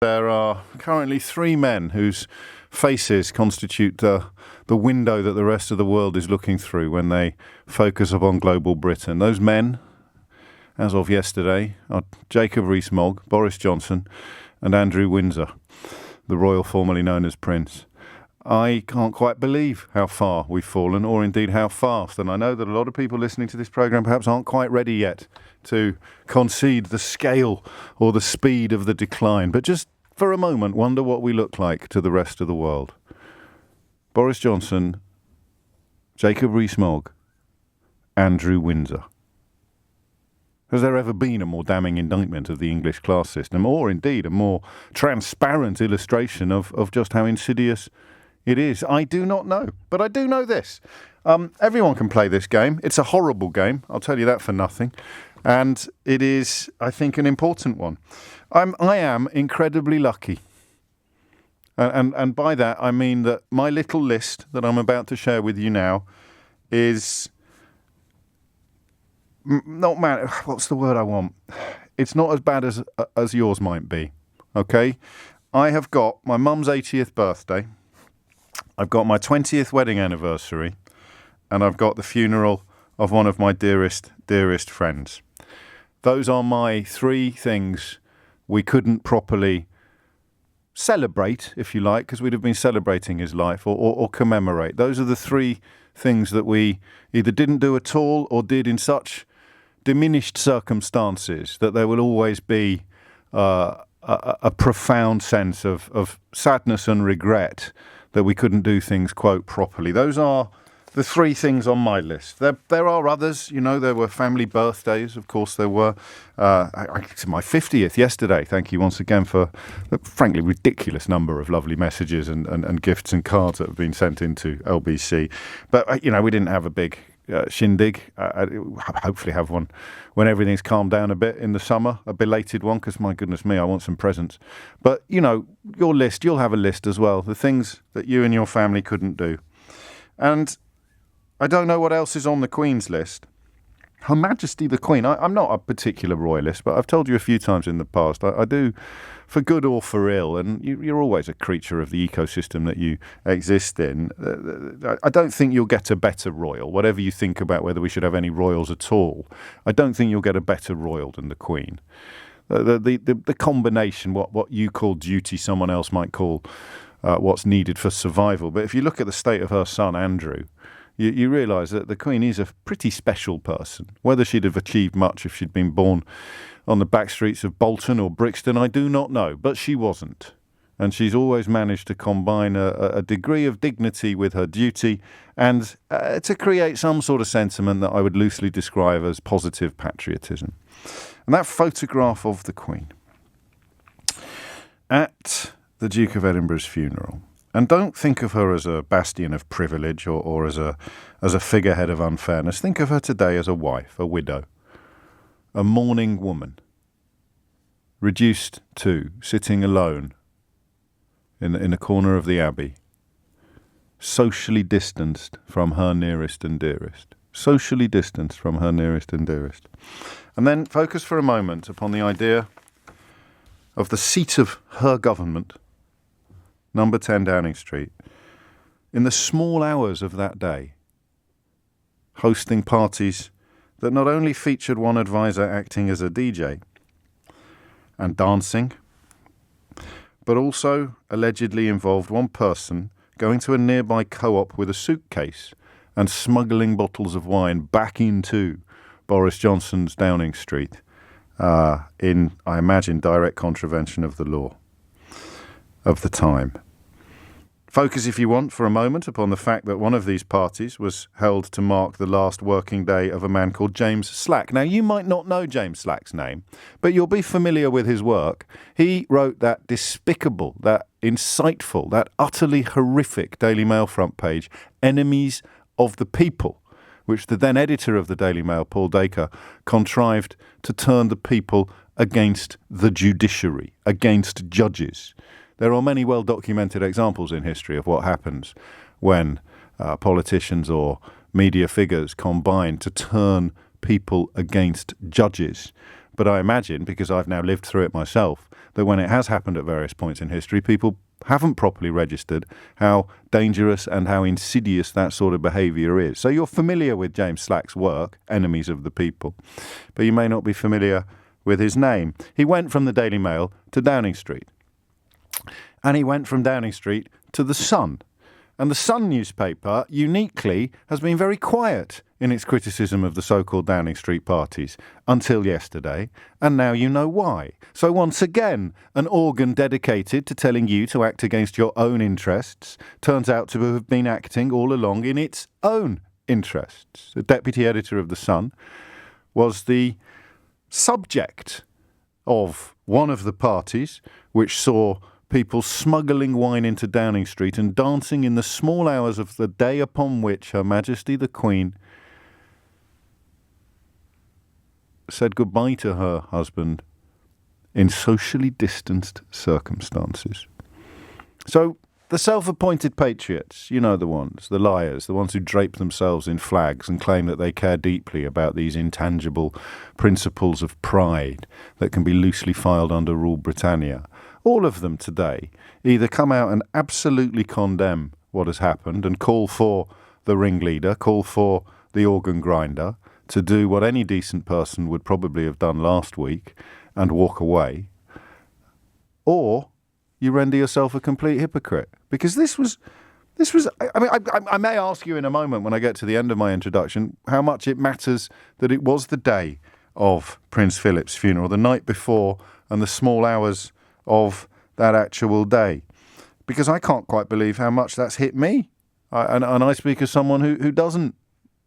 There are currently three men whose faces constitute the window that the rest of the world is looking through when they focus upon global Britain. Those men, as of yesterday, are Jacob Rees-Mogg, Boris Johnson, and Andrew Windsor, the royal formerly known as Prince. I can't quite believe how far we've fallen, or indeed how fast. And I know that a lot of people listening to this programme perhaps aren't quite ready yet to concede the scale or the speed of the decline. But just for a moment, wonder what we look like to the rest of the world. Boris Johnson, Jacob Rees-Mogg, Andrew Windsor. Has there ever been a more damning indictment of the English class system, or indeed a more transparent illustration of just how insidious it is? I do not know, but I do know this. Everyone can play this game. It's a horrible game, I'll tell you that for nothing. And it is, I think, an important one. I am incredibly lucky. And by that, I mean that my little list that I'm about to share with you now is not bad. What's the word I want? It's not as bad as yours might be, okay? I have got my mum's 80th birthday. I've got my 20th wedding anniversary, and I've got the funeral of one of my dearest friends. Those are my three things we couldn't properly celebrate, if you like, because we'd have been celebrating his life, or commemorate. Those are the three things that we either didn't do at all or did in such diminished circumstances that there will always be a profound sense of sadness and regret that we couldn't do things, quote, properly. Those are the three things on my list. There are others, you know, there were family birthdays, of course there were. It's my 50th yesterday. Thank you once again for the frankly ridiculous number of lovely messages and gifts and cards that have been sent into LBC. But, you know, we didn't have a big shindig. Hopefully have one when everything's calmed down a bit in the summer, a belated one, because my goodness me, I want some presents. But, you know, your list, you'll have a list as well, the things that you and your family couldn't do. And I don't know what else is on the Queen's list. Her Majesty the Queen. I'm not a particular royalist, but I've told you a few times in the past, I do, for good or for ill, and you're always a creature of the ecosystem that you exist in. I don't think you'll get a better royal, whatever you think about whether we should have any royals at all. I don't think you'll get a better royal than the Queen. The combination, what you call duty, someone else might call what's needed for survival. But if you look at the state of her son, Andrew, you realise that the Queen is a pretty special person. Whether she'd have achieved much if she'd been born on the back streets of Bolton or Brixton, I do not know, but she wasn't. And she's always managed to combine a degree of dignity with her duty and to create some sort of sentiment that I would loosely describe as positive patriotism. And that photograph of the Queen at the Duke of Edinburgh's funeral. And don't think of her as a bastion of privilege or as a figurehead of unfairness. Think of her today as a wife, a widow, a mourning woman, reduced to sitting alone in a corner of the abbey, socially distanced from her nearest and dearest. Socially distanced from her nearest and dearest. And then focus for a moment upon the idea of the seat of her government, number 10 Downing Street, in the small hours of that day, hosting parties that not only featured one advisor acting as a DJ and dancing, but also allegedly involved one person going to a nearby co-op with a suitcase and smuggling bottles of wine back into Boris Johnson's Downing Street in, I imagine, direct contravention of the law of the time. Focus, if you want, for a moment upon the fact that one of these parties was held to mark the last working day of a man called James Slack. Now, you might not know James Slack's name, but you'll be familiar with his work. He wrote that despicable, that insightful, that utterly horrific Daily Mail front page, Enemies of the People, which the then editor of the Daily Mail, Paul Dacre, contrived to turn the people against the judiciary, against judges. There are many well-documented examples in history of what happens when politicians or media figures combine to turn people against judges. But I imagine, because I've now lived through it myself, that when it has happened at various points in history, people haven't properly registered how dangerous and how insidious that sort of behaviour is. So you're familiar with James Slack's work, Enemies of the People, but you may not be familiar with his name. He went from the Daily Mail to Downing Street, and he went from Downing Street to The Sun. And the Sun newspaper, uniquely, has been very quiet in its criticism of the so-called Downing Street parties until yesterday, and now you know why. So once again, an organ dedicated to telling you to act against your own interests turns out to have been acting all along in its own interests. The deputy editor of The Sun was the subject of one of the parties which saw people smuggling wine into Downing Street and dancing in the small hours of the day upon which Her Majesty the Queen said goodbye to her husband in socially distanced circumstances. So the self-appointed patriots, you know the ones, the liars, the ones who drape themselves in flags and claim that they care deeply about these intangible principles of pride that can be loosely filed under Rule Britannia. All of them today either come out and absolutely condemn what has happened and call for the ringleader, call for the organ grinder to do what any decent person would probably have done last week and walk away, or you render yourself a complete hypocrite. Because this was. I mean, I may ask you in a moment when I get to the end of my introduction how much it matters that it was the day of Prince Philip's funeral, the night before, and the small hours of that actual day, because I can't quite believe how much that's hit me. And I speak as someone who doesn't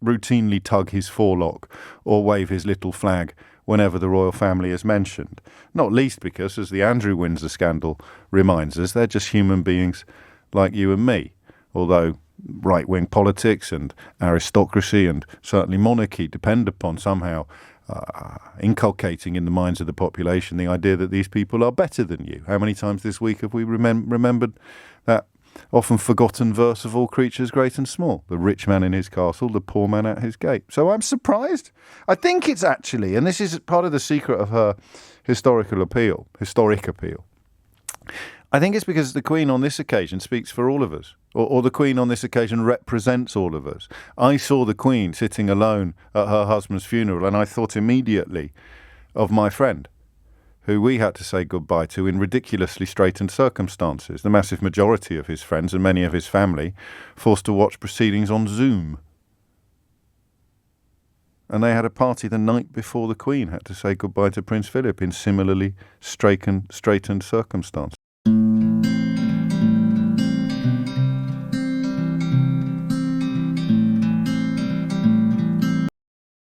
routinely tug his forelock or wave his little flag whenever the royal family is mentioned. Not least because, as the Andrew Windsor scandal reminds us, they're just human beings like you and me. Although right-wing politics and aristocracy and certainly monarchy depend upon somehow inculcating in the minds of the population the idea that these people are better than you. How many times this week have we remembered that often forgotten verse of all creatures great and small? The rich man in his castle, the poor man at his gate. So I'm surprised. I think it's actually, and this is part of the secret of her historic appeal, I think it's because the Queen on this occasion speaks for all of us, or the Queen on this occasion represents all of us. I saw the Queen sitting alone at her husband's funeral, and I thought immediately of my friend, who we had to say goodbye to in ridiculously straitened circumstances. The massive majority of his friends and many of his family forced to watch proceedings on Zoom. And they had a party the night before the Queen had to say goodbye to Prince Philip in similarly straitened circumstances.